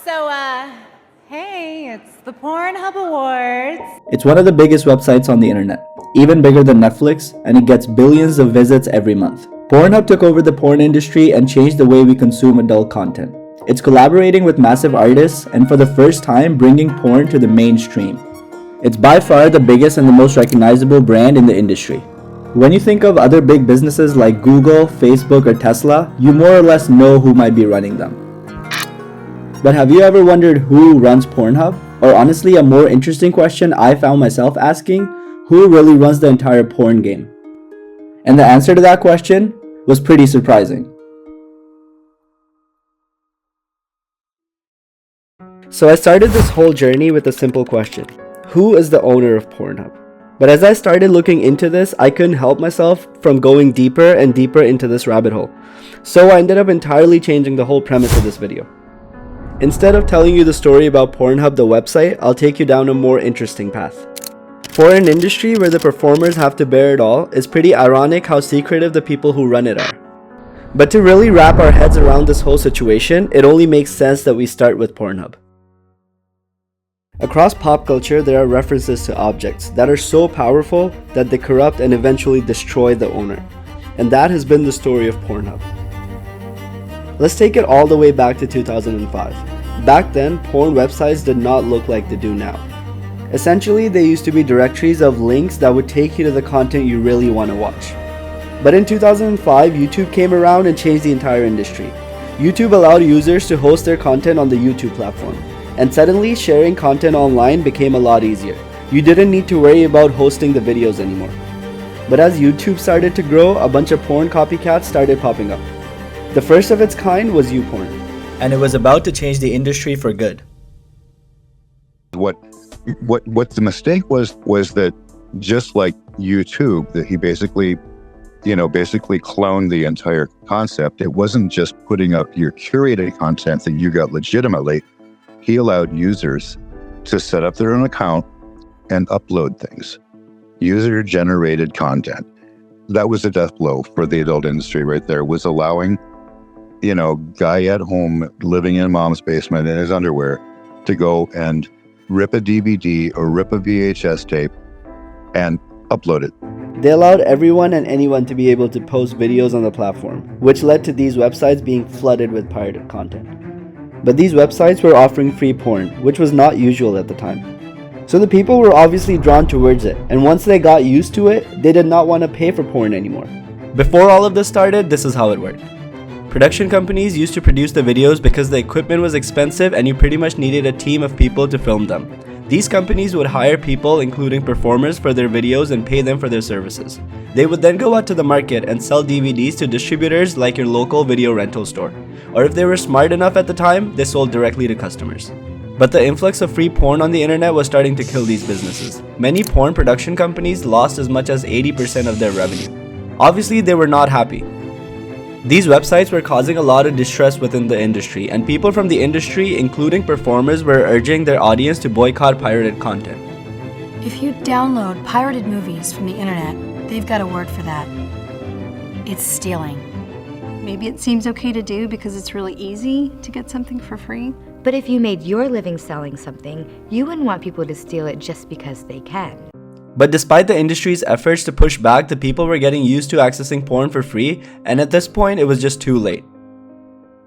So, hey, it's the Pornhub Awards. It's one of the biggest websites on the internet, even bigger than Netflix, and it gets billions of visits every month. Pornhub took over the porn industry and changed the way we consume adult content. It's collaborating with massive artists and for the first time bringing porn to the mainstream. It's by far the biggest and the most recognizable brand in the industry. When you think of other big businesses like Google, Facebook, or Tesla, you more or less know who might be running them. But have you ever wondered who runs Pornhub? Or honestly, a more interesting question I found myself asking, who really runs the entire porn game? And the answer to that question was pretty surprising. So I started this whole journey with a simple question. Who is the owner of Pornhub? But as I started looking into this, I couldn't help myself from going deeper and deeper into this rabbit hole. So I ended up entirely changing the whole premise of this video. Instead of telling you the story about Pornhub the website, I'll take you down a more interesting path. For an industry where the performers have to bear it all, it's pretty ironic how secretive the people who run it are. But to really wrap our heads around this whole situation, it only makes sense that we start with Pornhub. Across pop culture, there are references to objects that are so powerful that they corrupt and eventually destroy the owner. And that has been the story of Pornhub. Let's take it all the way back to 2005. Back then, porn websites did not look like they do now. Essentially, they used to be directories of links that would take you to the content you really want to watch. But in 2005, YouTube came around and changed the entire industry. YouTube allowed users to host their content on the YouTube platform. And suddenly, sharing content online became a lot easier. You didn't need to worry about hosting the videos anymore. But as YouTube started to grow, a bunch of porn copycats started popping up. The first of its kind was YouPorn. And it was about to change the industry for good. What the mistake was that just like YouTube, that he basically cloned the entire concept. It wasn't just putting up your curated content that you got legitimately. He allowed users to set up their own account and upload things. User-generated content. That was a death blow for the adult industry right there, was allowing, guy at home living in mom's basement in his underwear to go and rip a DVD or rip a VHS tape and upload it. They allowed everyone and anyone to be able to post videos on the platform, which led to these websites being flooded with pirated content. But these websites were offering free porn, which was not usual at the time. So the people were obviously drawn towards it, and once they got used to it, they did not want to pay for porn anymore. Before all of this started, this is how it worked. Production companies used to produce the videos because the equipment was expensive and you pretty much needed a team of people to film them. These companies would hire people, including performers, for their videos and pay them for their services. They would then go out to the market and sell DVDs to distributors like your local video rental store. Or if they were smart enough at the time, they sold directly to customers. But the influx of free porn on the internet was starting to kill these businesses. Many porn production companies lost as much as 80% of their revenue. Obviously, they were not happy. These websites were causing a lot of distress within the industry, and people from the industry, including performers, were urging their audience to boycott pirated content. If you download pirated movies from the internet, they've got a word for that. It's stealing. Maybe it seems okay to do because it's really easy to get something for free. But if you made your living selling something, you wouldn't want people to steal it just because they can. But despite the industry's efforts to push back, the people were getting used to accessing porn for free, and at this point, it was just too late.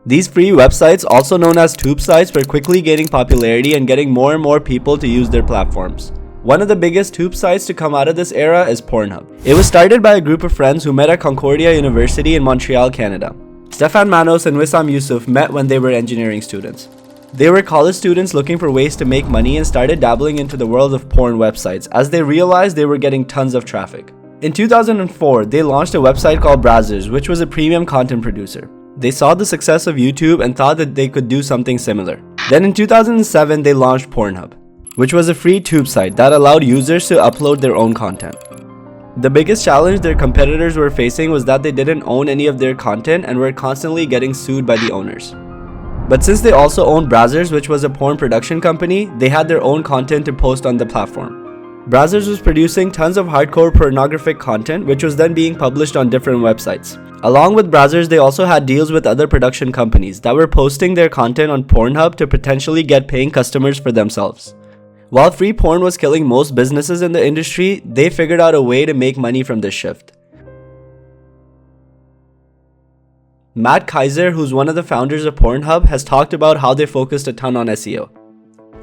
These free websites, also known as tube sites, were quickly gaining popularity and getting more and more people to use their platforms. One of the biggest tube sites to come out of this era is Pornhub. It was started by a group of friends who met at Concordia University in Montreal, Canada. Stefan Manos and Wissam Yusuf met when they were engineering students. They were college students looking for ways to make money and started dabbling into the world of porn websites as they realized they were getting tons of traffic. In 2004, they launched a website called Brazzers, which was a premium content producer. They saw the success of YouTube and thought that they could do something similar. Then in 2007, they launched Pornhub, which was a free tube site that allowed users to upload their own content. The biggest challenge their competitors were facing was that they didn't own any of their content and were constantly getting sued by the owners. But since they also owned Brazzers, which was a porn production company, they had their own content to post on the platform. Brazzers was producing tons of hardcore pornographic content, which was then being published on different websites. Along with Brazzers, they also had deals with other production companies that were posting their content on Pornhub to potentially get paying customers for themselves. While free porn was killing most businesses in the industry, they figured out a way to make money from this shift. Matt Kaiser, who's one of the founders of Pornhub, has talked about how they focused a ton on SEO.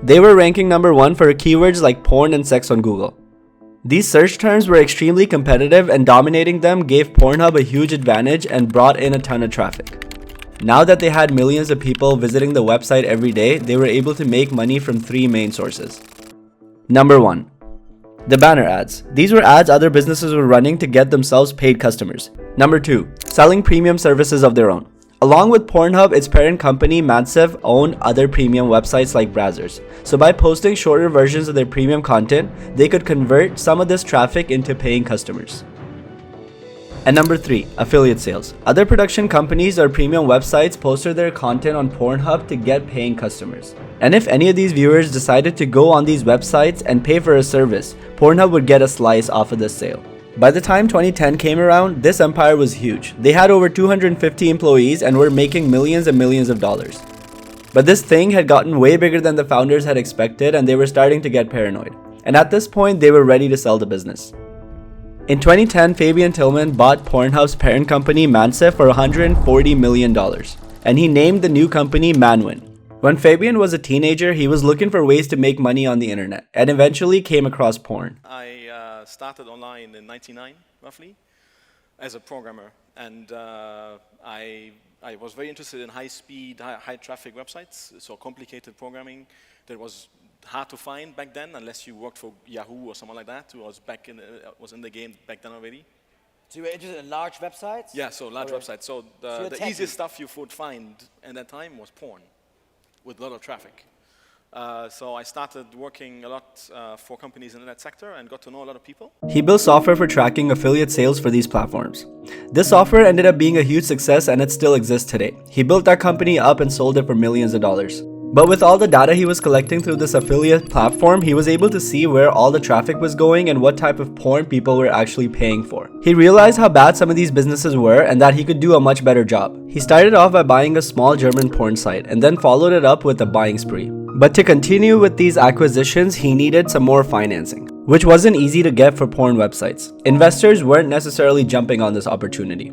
They were ranking number 1 for keywords like porn and sex on Google. These search terms were extremely competitive, and dominating them gave Pornhub a huge advantage and brought in a ton of traffic. Now that they had millions of people visiting the website every day, they were able to make money from 3 main sources. Number 1. The banner ads. These were ads other businesses were running to get themselves paid customers. Number 2. Selling premium services of their own. Along with Pornhub, its parent company Mansev owned other premium websites like Brazzers. So by posting shorter versions of their premium content, they could convert some of this traffic into paying customers. And number 3, affiliate sales. Other production companies or premium websites posted their content on Pornhub to get paying customers. And if any of these viewers decided to go on these websites and pay for a service, Pornhub would get a slice off of this sale. By the time 2010 came around, this empire was huge. They had over 250 employees and were making millions and millions of dollars. But this thing had gotten way bigger than the founders had expected, and they were starting to get paranoid. And at this point, they were ready to sell the business. In 2010, Fabian Tillman bought Pornhub's parent company Mansev for $140 million, and he named the new company Manwin. When Fabian was a teenager, he was looking for ways to make money on the internet, and eventually came across porn. I started online in '99, roughly, as a programmer, and I was very interested in high-speed, high-traffic websites, so complicated programming that was hard to find back then, unless you worked for Yahoo or someone like that, who was in the game back then already. So you were interested in large websites? Yeah, so large websites. So the easiest stuff you would find at that time was porn, with a lot of traffic. So I started working a lot for companies in that sector and got to know a lot of people. He built software for tracking affiliate sales for these platforms. This software ended up being a huge success, and it still exists today. He built that company up and sold it for millions of dollars. But with all the data he was collecting through this affiliate platform, he was able to see where all the traffic was going and what type of porn people were actually paying for. He realized how bad some of these businesses were and that he could do a much better job. He started off by buying a small German porn site and then followed it up with a buying spree. But to continue with these acquisitions, he needed some more financing, which wasn't easy to get for porn websites. Investors weren't necessarily jumping on this opportunity.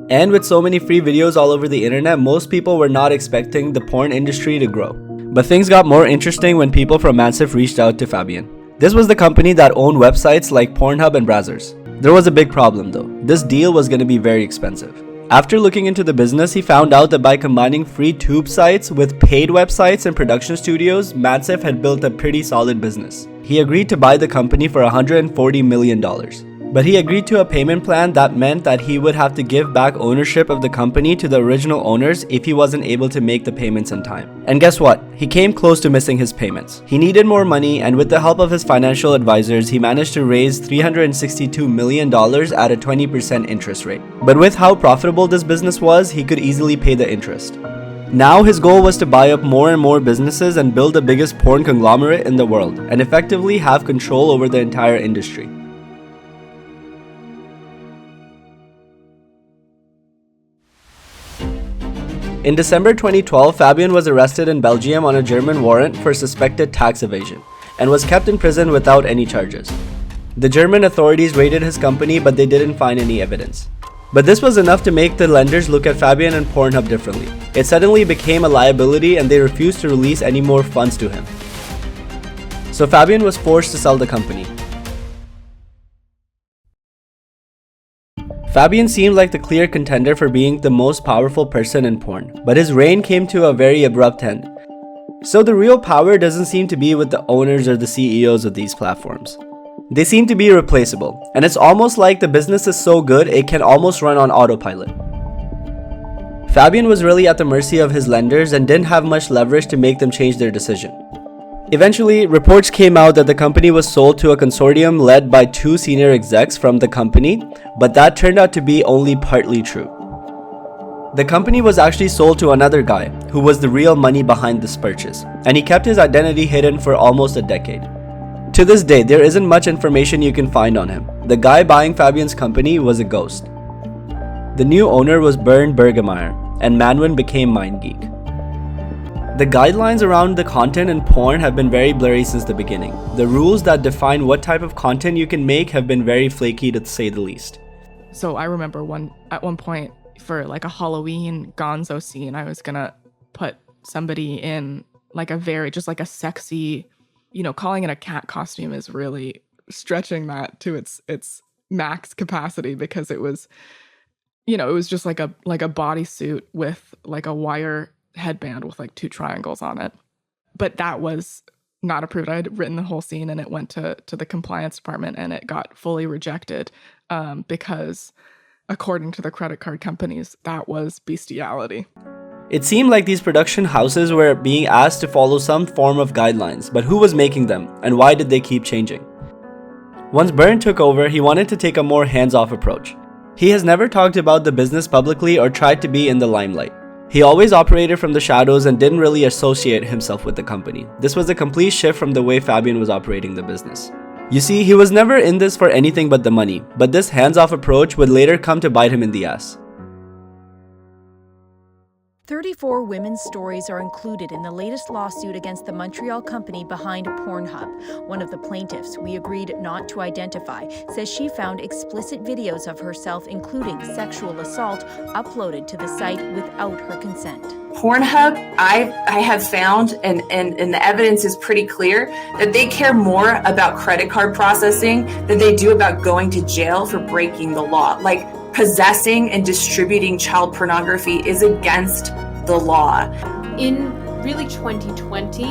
And with so many free videos all over the internet, most people were not expecting the porn industry to grow. But things got more interesting when people from Mansev reached out to Fabian. This was the company that owned websites like Pornhub and Brazzers. There was a big problem though. This deal was going to be very expensive. After looking into the business, he found out that by combining free tube sites with paid websites and production studios, Mansev had built a pretty solid business. He agreed to buy the company for $140 million. But he agreed to a payment plan that meant that he would have to give back ownership of the company to the original owners if he wasn't able to make the payments in time. And guess what? He came close to missing his payments. He needed more money, and with the help of his financial advisors, he managed to raise $362 million at a 20% interest rate. But with how profitable this business was, he could easily pay the interest. Now his goal was to buy up more and more businesses and build the biggest porn conglomerate in the world, and effectively have control over the entire industry. In December 2012, Fabian was arrested in Belgium on a German warrant for suspected tax evasion and was kept in prison without any charges. The German authorities raided his company, but they didn't find any evidence. But this was enough to make the lenders look at Fabian and Pornhub differently. It suddenly became a liability, and they refused to release any more funds to him. So Fabian was forced to sell the company. Fabian seemed like the clear contender for being the most powerful person in porn, but his reign came to a very abrupt end. So the real power doesn't seem to be with the owners or the CEOs of these platforms. They seem to be replaceable, and it's almost like the business is so good it can almost run on autopilot. Fabian was really at the mercy of his lenders and didn't have much leverage to make them change their decision. Eventually, reports came out that the company was sold to a consortium led by 2 senior execs from the company, but that turned out to be only partly true. The company was actually sold to another guy who was the real money behind this purchase, and he kept his identity hidden for almost a decade. To this day, there isn't much information you can find on him. The guy buying Fabian's company was a ghost. The new owner was Bernd Bergemeyer, and Manwin became MindGeek. The guidelines around the content in porn have been very blurry since the beginning. The rules that define what type of content you can make have been very flaky, to say the least. So I remember at one point for like a Halloween gonzo scene, I was gonna put somebody in like just like a sexy, calling it a cat costume is really stretching that to its max capacity, because it was, it was just like a bodysuit with like a wire headband with like 2 triangles on it. But that was not approved. I had written the whole scene and it went to the compliance department and it got fully rejected because according to the credit card companies, that was bestiality. It seemed like these production houses were being asked to follow some form of guidelines, but who was making them and why did they keep changing? Once Bernd took over, he wanted to take a more hands-off approach. He has never talked about the business publicly or tried to be in the limelight. He always operated from the shadows and didn't really associate himself with the company. This was a complete shift from the way Fabian was operating the business. You see, he was never in this for anything but the money, but this hands-off approach would later come to bite him in the ass. 34 women's stories are included in the latest lawsuit against the Montreal company behind Pornhub. One of the plaintiffs, we agreed not to identify, says she found explicit videos of herself, including sexual assault, uploaded to the site without her consent. Pornhub, I have found, and the evidence is pretty clear, that they care more about credit card processing than they do about going to jail for breaking the law. Like, possessing and distributing child pornography is against the law. In really 2020,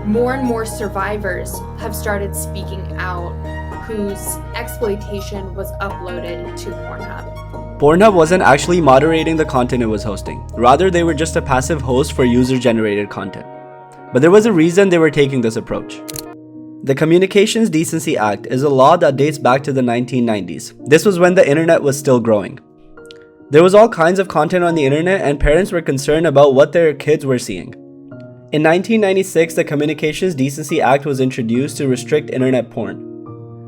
more and more survivors have started speaking out whose exploitation was uploaded to Pornhub. Pornhub wasn't actually moderating the content it was hosting. Rather, they were just a passive host for user-generated content. But there was a reason they were taking this approach. The Communications Decency Act is a law that dates back to the 1990s. This was when the internet was still growing. There was all kinds of content on the internet and parents were concerned about what their kids were seeing. In 1996, the Communications Decency Act was introduced to restrict internet porn.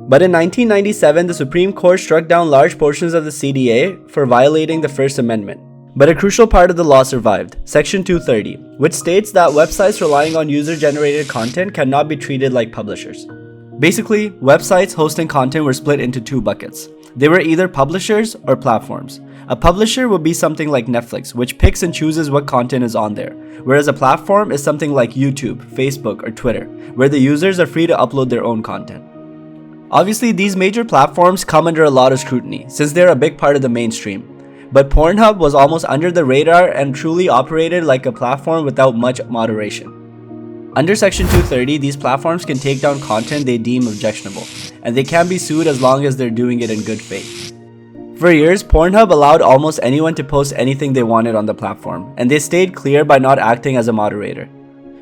But in 1997, the Supreme Court struck down large portions of the CDA for violating the First Amendment. But a crucial part of the law survived, Section 230, which states that websites relying on user-generated content cannot be treated like publishers. Basically, websites hosting content were split into 2 buckets. They were either publishers or platforms. A publisher would be something like Netflix, which picks and chooses what content is on there, whereas a platform is something like YouTube, Facebook, or Twitter, where the users are free to upload their own content. Obviously, these major platforms come under a lot of scrutiny, since they're a big part of the mainstream. But Pornhub was almost under the radar and truly operated like a platform without much moderation. Under Section 230, these platforms can take down content they deem objectionable, and they can be sued as long as they're doing it in good faith. For years, Pornhub allowed almost anyone to post anything they wanted on the platform, and they stayed clear by not acting as a moderator.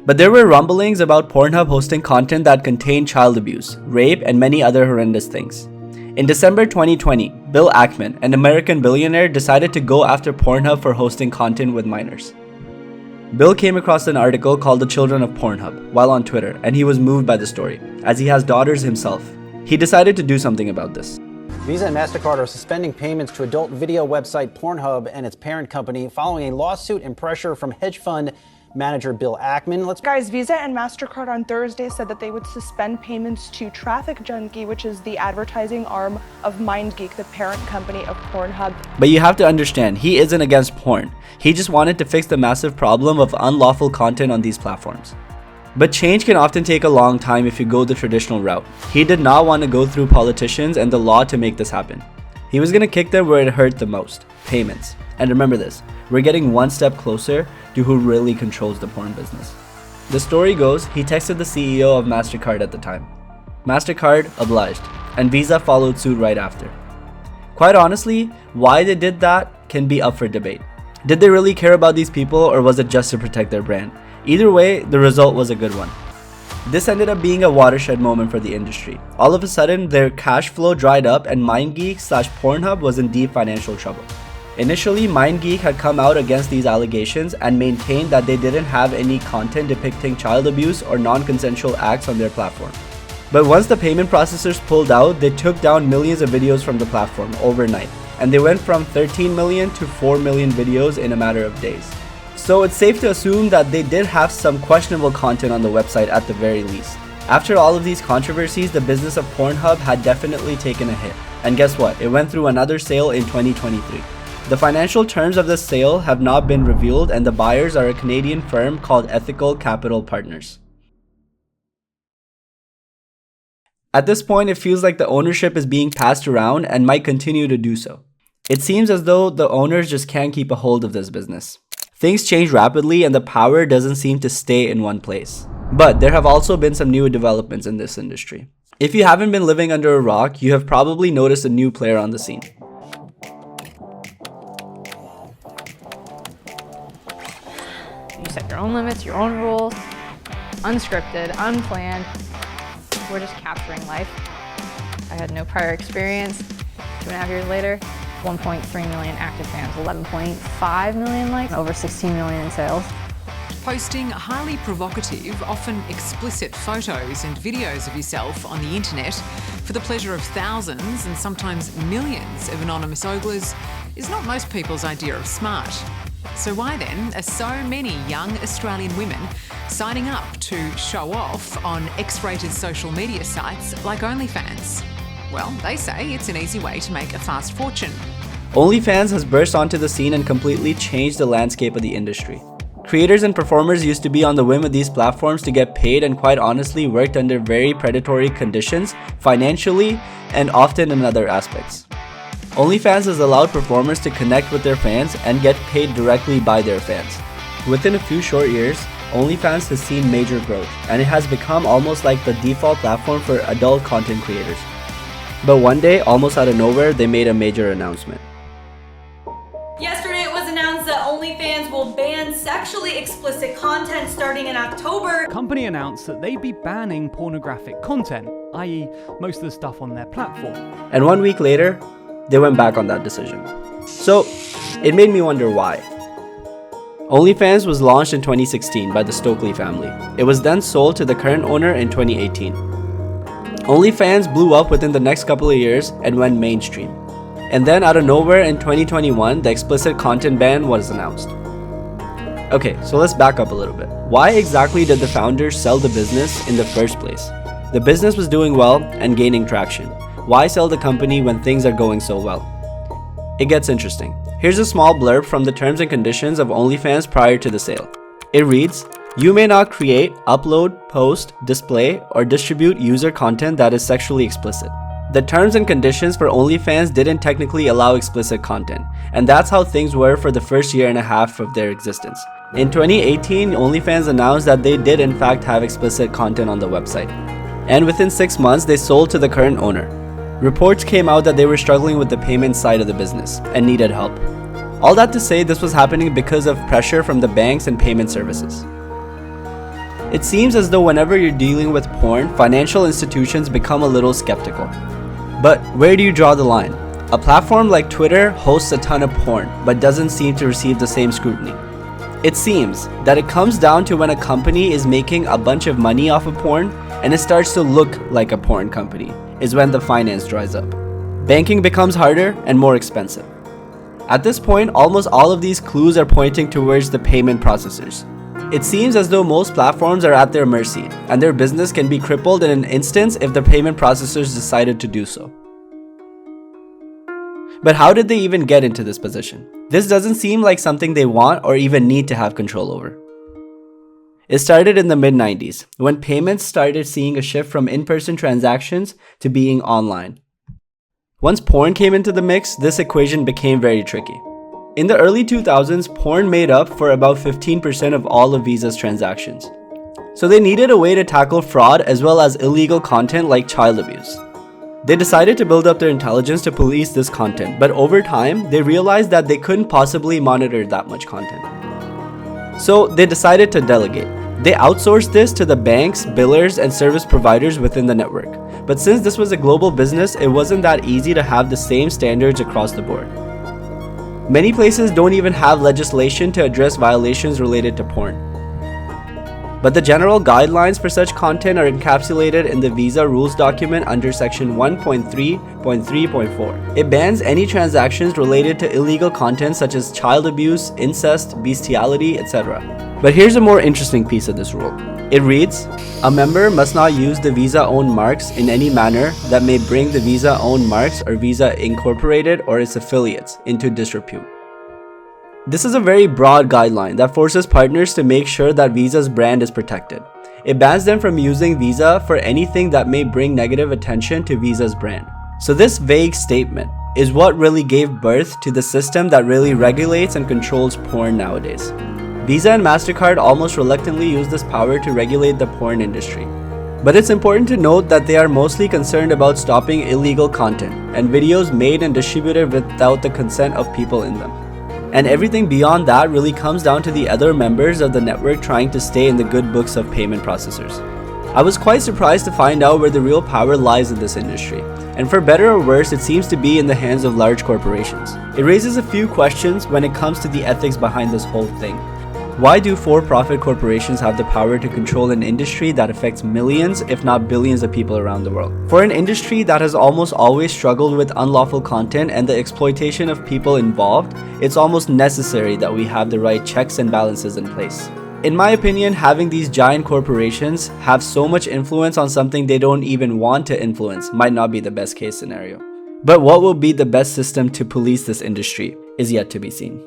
But there were rumblings about Pornhub hosting content that contained child abuse, rape, and many other horrendous things. In December 2020, Bill Ackman, an American billionaire, decided to go after Pornhub for hosting content with minors. Bill came across an article called The Children of Pornhub while on Twitter, and he was moved by the story, as he has daughters himself. He decided to do something about this. Visa and MasterCard are suspending payments to adult video website Pornhub and its parent company following a lawsuit and pressure from hedge fund manager Bill Ackman. Guys, Visa and MasterCard on Thursday said that they would suspend payments to Traffic Junkie, which is the advertising arm of MindGeek, the parent company of Pornhub. But you have to understand, he isn't against porn. He just wanted to fix the massive problem of unlawful content on these platforms. But change can often take a long time if you go the traditional route. He did not want to go through politicians and the law to make this happen. He was going to kick them where it hurt the most, payments. And remember this, we're getting one step closer to who really controls the porn business. The story goes, he texted the CEO of MasterCard at the time. MasterCard obliged, and Visa followed suit right after. Quite honestly, why they did that can be up for debate. Did they really care about these people, or was it just to protect their brand? Either way, the result was a good one. This ended up being a watershed moment for the industry. All of a sudden, their cash flow dried up and MindGeek/Pornhub was in deep financial trouble. Initially, MindGeek had come out against these allegations and maintained that they didn't have any content depicting child abuse or non-consensual acts on their platform. But once the payment processors pulled out, they took down millions of videos from the platform overnight, and they went from 13 million to 4 million videos in a matter of days. So it's safe to assume that they did have some questionable content on the website at the very least. After all of these controversies, the business of Pornhub had definitely taken a hit. And guess what? It went through another sale in 2023. The financial terms of the sale have not been revealed, and the buyers are a Canadian firm called Ethical Capital Partners. At this point, it feels like the ownership is being passed around and might continue to do so. It seems as though the owners just can't keep a hold of this business. Things change rapidly and the power doesn't seem to stay in one place. But there have also been some new developments in this industry. If you haven't been living under a rock, you have probably noticed a new player on the scene. You set your own limits, your own rules, unscripted, unplanned. We're just capturing life. I had no prior experience. 2.5 years later, 1.3 million active fans, 11.5 million likes, over 16 million in sales. Posting highly provocative, often explicit photos and videos of yourself on the internet for the pleasure of thousands and sometimes millions of anonymous oglers is not most people's idea of smart. So why then are so many young Australian women signing up to show off on X-rated social media sites like OnlyFans? Well, they say it's an easy way to make a fast fortune. OnlyFans has burst onto the scene and completely changed the landscape of the industry. Creators and performers used to be on the whim of these platforms to get paid and quite honestly worked under very predatory conditions, financially and often in other aspects. OnlyFans has allowed performers to connect with their fans and get paid directly by their fans. Within a few short years, OnlyFans has seen major growth, and it has become almost like the default platform for adult content creators. But one day, almost out of nowhere, they made a major announcement. Yesterday it was announced that OnlyFans will ban sexually explicit content starting in October. The company announced that they'd be banning pornographic content, i.e. most of the stuff on their platform. And 1 week later, they went back on that decision. So, it made me wonder why. OnlyFans was launched in 2016 by the Stokely family. It was then sold to the current owner in 2018. OnlyFans blew up within the next couple of years and went mainstream. And then out of nowhere in 2021, the explicit content ban was announced. Okay, so let's back up a little bit. Why exactly did the founders sell the business in the first place? The business was doing well and gaining traction. Why sell the company when things are going so well? It gets interesting. Here's a small blurb from the terms and conditions of OnlyFans prior to the sale. It reads, "You may not create, upload, post, display, or distribute user content that is sexually explicit." The terms and conditions for OnlyFans didn't technically allow explicit content, and that's how things were for the first year and a half of their existence. In 2018, OnlyFans announced that they did in fact have explicit content on the website. And within 6 months, they sold to the current owner. Reports came out that they were struggling with the payment side of the business and needed help. All that to say, this was happening because of pressure from the banks and payment services. It seems as though whenever you're dealing with porn, financial institutions become a little skeptical. But where do you draw the line? A platform like Twitter hosts a ton of porn, but doesn't seem to receive the same scrutiny. It seems that it comes down to when a company is making a bunch of money off of porn and it starts to look like a porn company, is when the finance dries up. Banking becomes harder and more expensive. At this point, almost all of these clues are pointing towards the payment processors. It seems as though most platforms are at their mercy, and their business can be crippled in an instant if the payment processors decided to do so. But how did they even get into this position? This doesn't seem like something they want or even need to have control over. It started in the mid-90s, when payments started seeing a shift from in-person transactions to being online. Once porn came into the mix, this equation became very tricky. In the early 2000s, porn made up for about 15% of all of Visa's transactions. So they needed a way to tackle fraud as well as illegal content like child abuse. They decided to build up their intelligence to police this content, but over time, they realized that they couldn't possibly monitor that much content. So they decided to delegate. They outsourced this to the banks, billers, and service providers within the network. But since this was a global business, it wasn't that easy to have the same standards across the board. Many places don't even have legislation to address violations related to porn. But the general guidelines for such content are encapsulated in the Visa rules document under section 1.3.3.4. It bans any transactions related to illegal content such as child abuse, incest, bestiality, etc. But here's a more interesting piece of this rule. It reads, a member must not use the Visa-owned marks in any manner that may bring the Visa-owned marks or Visa Incorporated or its affiliates into disrepute. This is a very broad guideline that forces partners to make sure that Visa's brand is protected. It bans them from using Visa for anything that may bring negative attention to Visa's brand. So this vague statement is what really gave birth to the system that really regulates and controls porn nowadays. Visa and MasterCard almost reluctantly use this power to regulate the porn industry. But it's important to note that they are mostly concerned about stopping illegal content and videos made and distributed without the consent of people in them. And everything beyond that really comes down to the other members of the network trying to stay in the good books of payment processors. I was quite surprised to find out where the real power lies in this industry, and for better or worse, it seems to be in the hands of large corporations. It raises a few questions when it comes to the ethics behind this whole thing. Why do for-profit corporations have the power to control an industry that affects millions, if not billions of people around the world? For an industry that has almost always struggled with unlawful content and the exploitation of people involved, it's almost necessary that we have the right checks and balances in place. In my opinion, having these giant corporations have so much influence on something they don't even want to influence might not be the best case scenario. But what will be the best system to police this industry is yet to be seen.